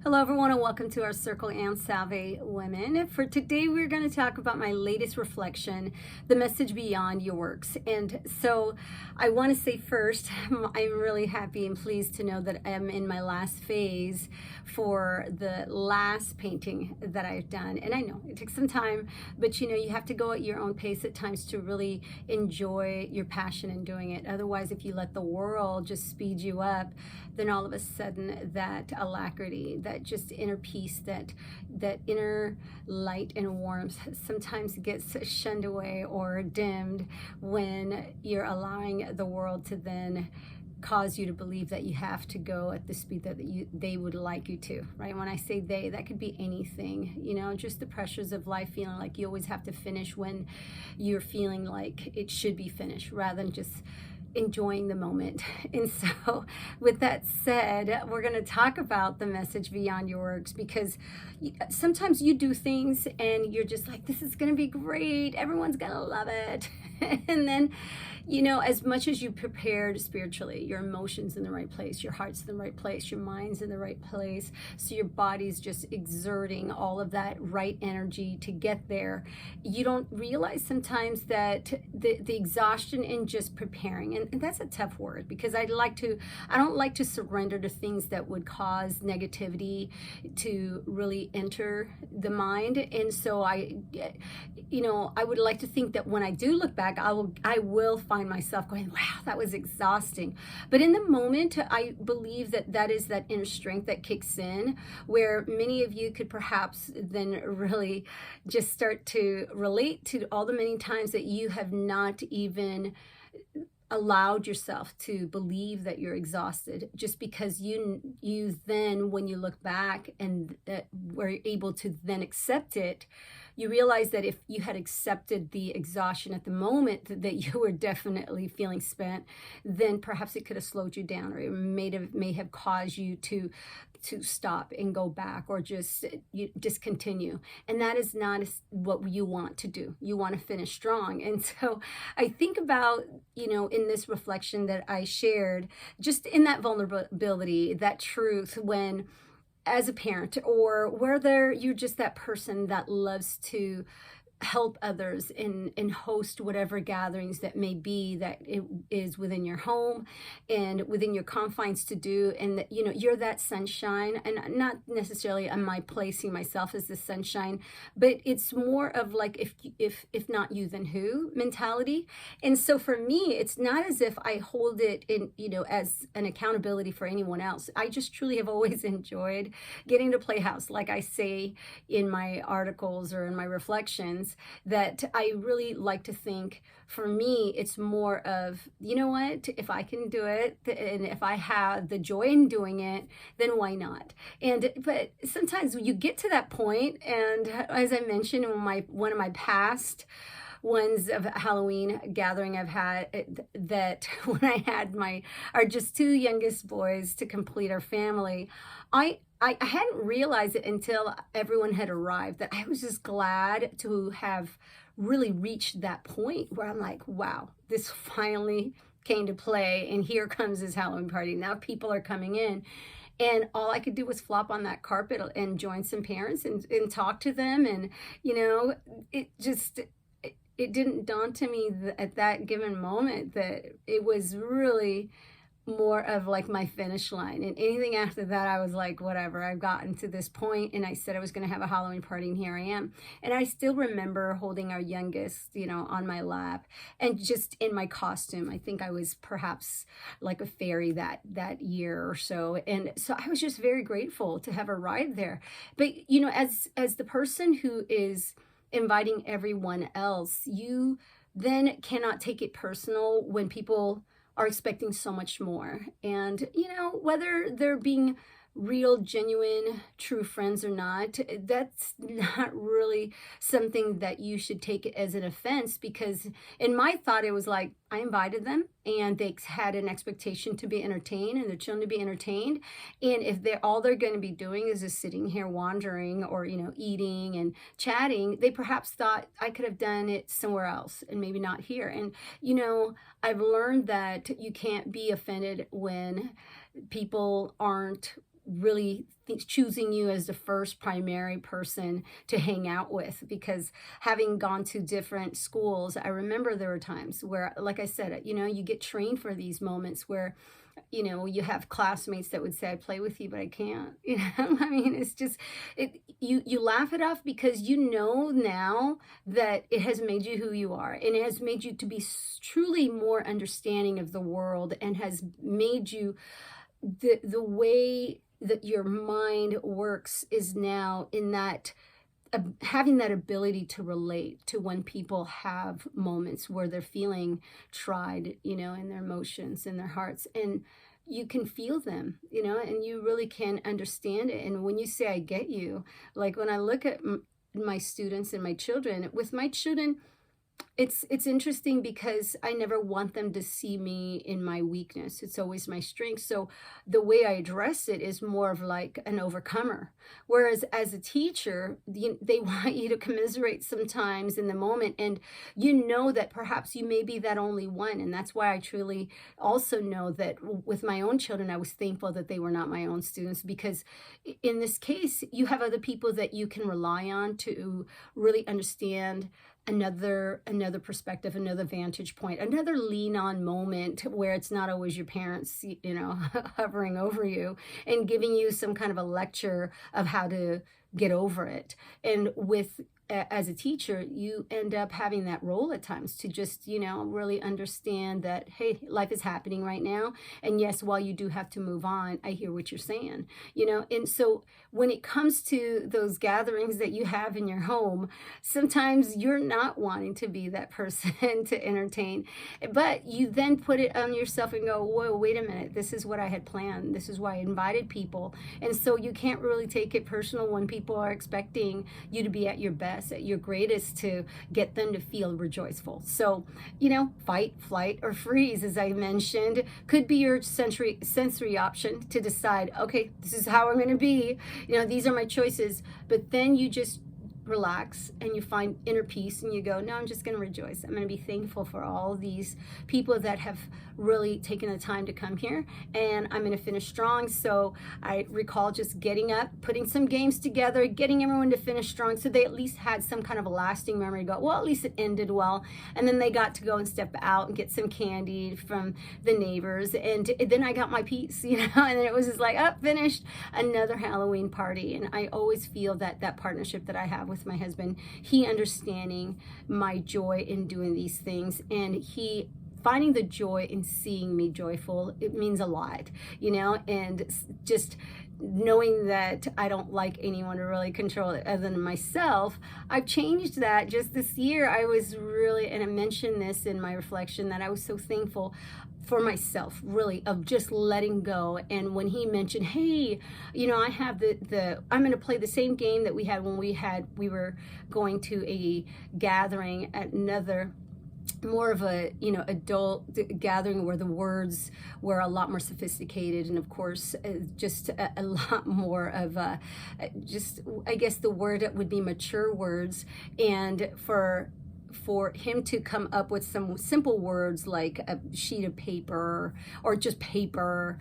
Hello everyone and welcome to our circle and Salve Women. For today we're going to talk about my latest reflection, the message beyond your works. And so I want to say first, I'm really happy and pleased to know that I'm in my last phase for the last painting that I've done. And I know it takes some time, but you have to go at your own pace at times to really enjoy your passion in doing it. Otherwise, if you let the world just speed you up, then all of a sudden that alacrity, that just inner peace, that inner light and warmth sometimes gets shunned away or dimmed when you're allowing the world to then cause you to believe that you have to go at the speed that they would like you to, right? When I say they, that could be anything, just the pressures of life, feeling like you always have to finish when you're feeling like it should be finished rather than just enjoying the moment. And so with that said, we're going to talk about the message beyond your works, because sometimes you do things and you're just like, this is going to be great, everyone's going to love it. And then as much as you prepared spiritually, your emotions in the right place, your heart's in the right place, your mind's in the right place, so your body's just exerting all of that right energy to get there, you don't realize sometimes that the exhaustion in just preparing, and that's a tough word, because I don't like to surrender to things that would cause negativity to really enter the mind. And so I would like to think that when I do look back, I will find myself going, wow, that was exhausting. But in the moment, I believe that is that inner strength that kicks in, where many of you could perhaps then really just start to relate to all the many times that you have not even allowed yourself to believe that you're exhausted, just because you then, when you look back and were able to then accept it, you realize that if you had accepted the exhaustion at the moment that you were definitely feeling spent, then perhaps it could have slowed you down, or it may have caused you to stop and go back, or just discontinue. And that is not what you want to do. You want to finish strong. And so I think about, in this reflection that I shared, just in that vulnerability, that truth, when as a parent, or whether you're just that person that loves to help others and host whatever gatherings that may be, that it is within your home and within your confines to do, and that you're that sunshine. And not necessarily am I placing myself as the sunshine, but it's more of like, if not you, then who mentality. And so for me, it's not as if I hold it in as an accountability for anyone else. I just truly have always enjoyed getting to play house, like I say in my articles or in my reflections, that I really like to think, for me, it's more of, what, if I can do it, and if I have the joy in doing it, then why not? But sometimes you get to that point, and as I mentioned in one of my past ones of Halloween gathering I've had, that when I had our just two youngest boys to complete our family, I hadn't realized it until everyone had arrived, that I was just glad to have really reached that point where I'm like, wow, this finally came to play, and here comes this Halloween party. Now people are coming in. And all I could do was flop on that carpet and join some parents and talk to them. And, it didn't dawn to me at that given moment that it was really more of like my finish line. And anything after that, I was like, whatever, I've gotten to this point, and I said I was going to have a Halloween party, and here I am. And I still remember holding our youngest, on my lap, and just in my costume. I think I was perhaps like a fairy that year or so. And so I was just very grateful to have arrived there. But, as the person who is inviting everyone else, you then cannot take it personal when people are expecting so much more. And, whether they're being real, genuine, true friends or not, that's not really something that you should take it as an offense, because in my thought, it was like, I invited them and they had an expectation to be entertained and their children to be entertained. And if all they're going to be doing is just sitting here wandering or, eating and chatting, they perhaps thought I could have done it somewhere else and maybe not here. And, I've learned that you can't be offended when people aren't really choosing you as the first primary person to hang out with, because having gone to different schools, I remember there were times where, like I said, you get trained for these moments where you have classmates that would say, I play with you, but I can't. I mean, it's just, you laugh it off because now that it has made you who you are, and it has made you to be truly more understanding of the world, and has made you the way that your mind works is now in that having that ability to relate to when people have moments where they're feeling tried, in their emotions, in their hearts, and you can feel them, and you really can understand it. And when you say, I get you, like when I look at my students and my children, with my children, it's interesting because I never want them to see me in my weakness. It's always my strength. So the way I address it is more of like an overcomer. Whereas as a teacher, they want you to commiserate sometimes in the moment. And that perhaps you may be that only one. And that's why I truly also know that with my own children, I was thankful that they were not my own students, because in this case, you have other people that you can rely on to really understand another perspective, another vantage point, another lean on moment where it's not always your parents, hovering over you and giving you some kind of a lecture of how to get over it. And as a teacher, you end up having that role at times to just, really understand that, hey, life is happening right now. And yes, while you do have to move on, I hear what you're saying, And so when it comes to those gatherings that you have in your home, sometimes you're not wanting to be that person to entertain, but you then put it on yourself and go, whoa, wait a minute, this is what I had planned. This is why I invited people. And so you can't really take it personal when people are expecting you to be at your best, at your greatest, to get them to feel rejoiceful. So, fight, flight, or freeze, as I mentioned, could be your sensory option to decide, okay, this is how I'm going to be. These are my choices. But then you just relax and you find inner peace and you go, no, I'm just going to rejoice. I'm going to be thankful for all these people that have really taken the time to come here, and I'm going to finish strong. So I recall just getting up, putting some games together, getting everyone to finish strong, so they at least had some kind of a lasting memory to go, well, at least it ended well. And then they got to go and step out and get some candy from the neighbors, and then I got my peace, and then it was just like, finished another Halloween party. And I always feel that partnership that I have with my husband, he understanding my joy in doing these things, and he finding the joy in seeing me joyful, it means a lot, and just knowing that I don't like anyone to really control it other than myself. I've changed that just this year. I was really, and I mentioned this in my reflection, that I was so thankful for myself, really, of just letting go. And when he mentioned, hey, I have I'm going to play the same game that we had when we were going to a gathering at another, more of a adult gathering where the words were a lot more sophisticated, and of course just a lot more of just, I guess the word would be mature words. And for him to come up with some simple words like a sheet of paper or just paper,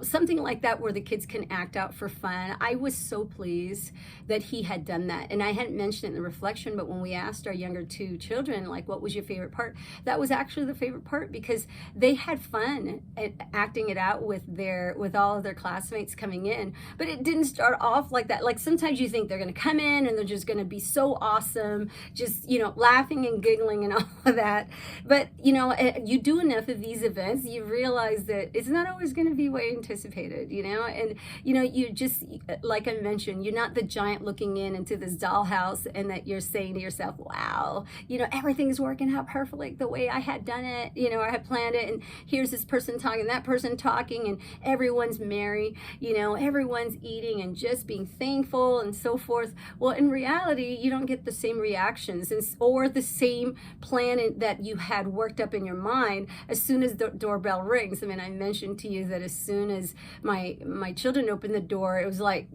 something like that where the kids can act out for fun. I was so pleased that he had done that. And I hadn't mentioned it in the reflection, but when we asked our younger two children, like, what was your favorite part? That was actually the favorite part, because they had fun at acting it out with all of their classmates coming in. But it didn't start off like that. Like sometimes you think they're going to come in and they're just going to be so awesome, just, laughing and giggling and all of that. But you do enough of these events, you realize that it's not always going to be what you anticipated, and you just, like I mentioned, you're not the giant looking into this dollhouse and that you're saying to yourself, wow, everything's working out perfectly the way I had done it, or I had planned it, and here's this person talking, that person talking, and everyone's merry, everyone's eating and just being thankful and so forth. Well, in reality, you don't get the same reactions or the same plan that you had worked up in your mind as soon as the doorbell rings. I mean, I mentioned to you that as soon as my children opened the door, it was like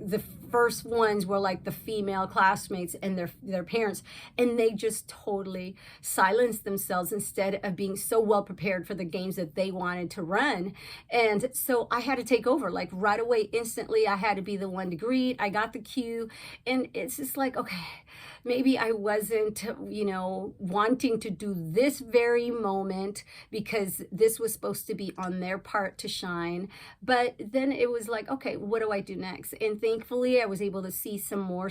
first ones were like the female classmates and their parents, and they just totally silenced themselves instead of being so well prepared for the games that they wanted to run. And so I had to take over, like right away, instantly. I had to be the one to greet. I got the cue, and it's just like, okay, maybe I wasn't, wanting to do this very moment because this was supposed to be on their part to shine. But then it was like, okay, what do I do next? And thankfully, I was able to see some more,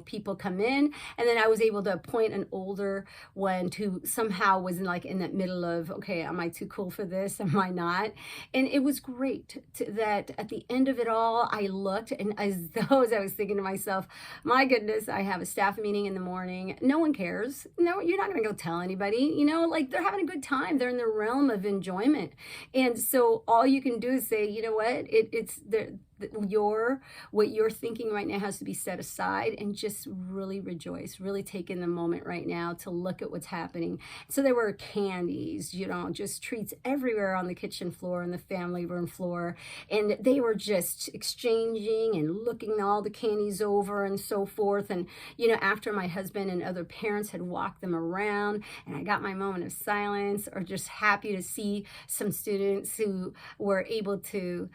people come in. And then I was able to appoint an older one who somehow was in that middle of, okay, am I too cool for this? Am I not? And it was great that at the end of it all, I looked, and as though as I was thinking to myself, my goodness, I have a staff meeting in the morning. No one cares. No, you're not going to go tell anybody, like they're having a good time. They're in the realm of enjoyment. And so all you can do is say, you know what, it's what you're thinking right now has to be set aside, and just really rejoice, really take in the moment right now to look at what's happening. So there were candies, just treats everywhere on the kitchen floor and the family room floor, and they were just exchanging and looking all the candies over and so forth. And after my husband and other parents had walked them around, and I got my moment of silence, or just happy to see some students who were able to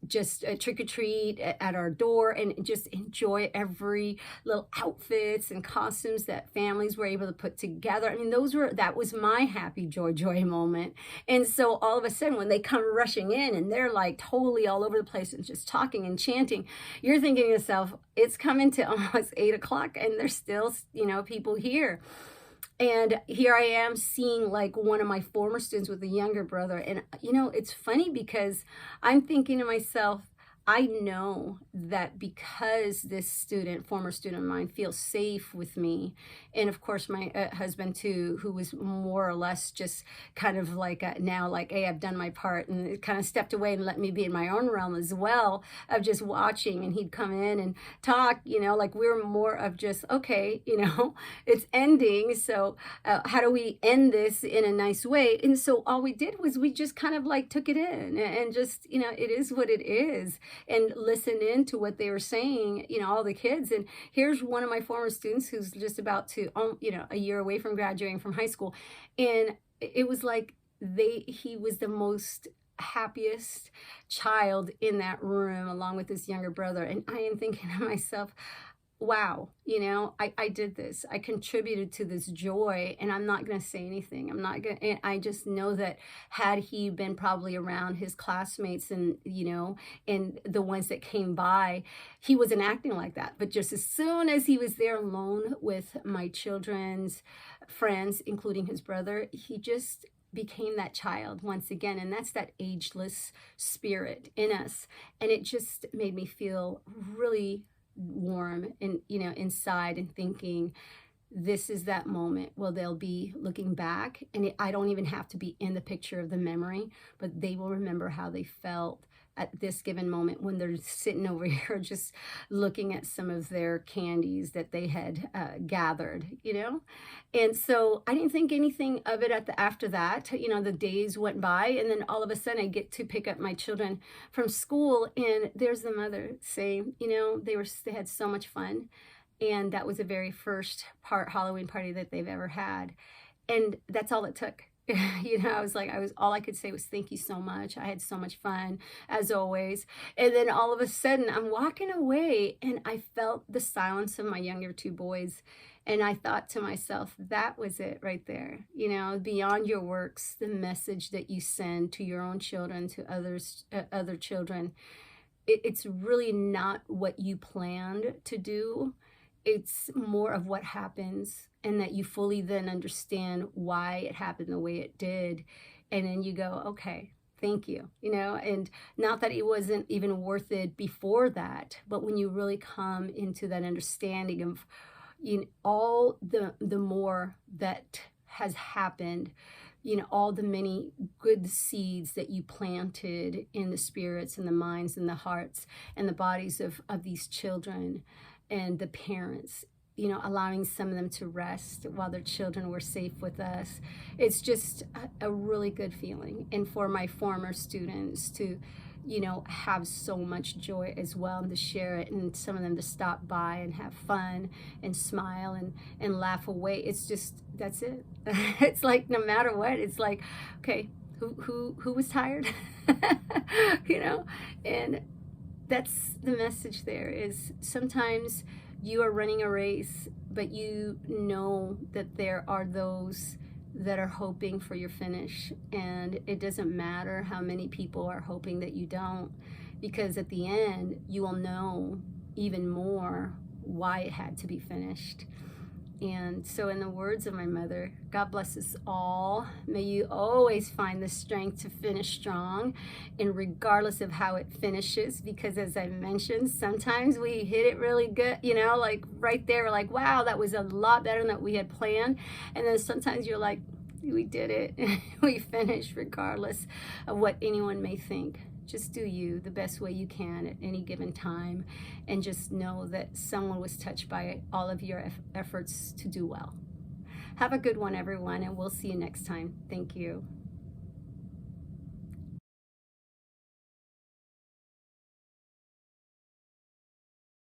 just trick or treat at our door and just enjoy every little outfits and costumes that families were able to put together. I mean, that was my happy joy moment. And so all of a sudden, when they come rushing in and they're like totally all over the place and just talking and chanting, you're thinking to yourself, it's coming to almost 8 o'clock and there's still, people here. And here I am seeing like one of my former students with a younger brother. And, it's funny because I'm thinking to myself, I know that because this former student of mine, feels safe with me, and of course my husband too, who was more or less just kind of like now like, hey, I've done my part, and it kind of stepped away and let me be in my own realm as well of just watching. And he'd come in and talk, like we were more of just, okay, it's ending, so how do we end this in a nice way? And so all we did was we just kind of like took it in and just, it is what it is, and listen in to what they were saying, all the kids. And here's one of my former students who's just about to, a year away from graduating from high school. And it was like he was the most happiest child in that room along with his younger brother. And I am thinking to myself, wow, I did this. I contributed to this joy, and I'm not going to say anything. And I just know that had he been probably around his classmates and, and the ones that came by, he wasn't acting like that. But just as soon as he was there alone with my children's friends, including his brother, he just became that child once again. And that's that ageless spirit in us. And it just made me feel really warm and inside, and thinking, this is that moment. Well, they'll be looking back, and I don't even have to be in the picture of the memory, but they will remember how they felt at this given moment when they're sitting over here just looking at some of their candies that they had gathered, And so I didn't think anything of it after that. The days went by, and then all of a sudden I get to pick up my children from school, and there's the mother saying, they had so much fun. And that was the very first Halloween party that they've ever had. And that's all it took. All I could say was, thank you so much. I had so much fun, as always. And then all of a sudden, I'm walking away, and I felt the silence of my younger two boys. And I thought to myself, that was it right there. Beyond your works, the message that you send to your own children, to other children, it's really not what you planned to do. It's more of what happens, and that you fully then understand why it happened the way it did. And then you go, okay, thank you, and not that it wasn't even worth it before that, but when you really come into that understanding of all the more that has happened, all the many good seeds that you planted in the spirits and the minds and the hearts and the bodies of these children and the parents, allowing some of them to rest while their children were safe with us. It's just a really good feeling. And for my former students to, have so much joy as well, and to share it, and some of them to stop by and have fun and smile and laugh away. It's just, that's it. It's like, no matter what, it's like, okay, who was tired? And that's the message there, is sometimes you are running a race, but you know that there are those that are hoping for your finish, and it doesn't matter how many people are hoping that you don't, because at the end you will know even more why it had to be finished. And so, in the words of my mother, God bless us all. May you always find the strength to finish strong, and regardless of how it finishes, because as I mentioned, sometimes we hit it really good, like right there, we're like, wow, that was a lot better than we had planned. And then sometimes you're like, we did it. We finished regardless of what anyone may think. Just do you the best way you can at any given time, and just know that someone was touched by all of your efforts to do well. Have a good one, everyone, and we'll see you next time. Thank you.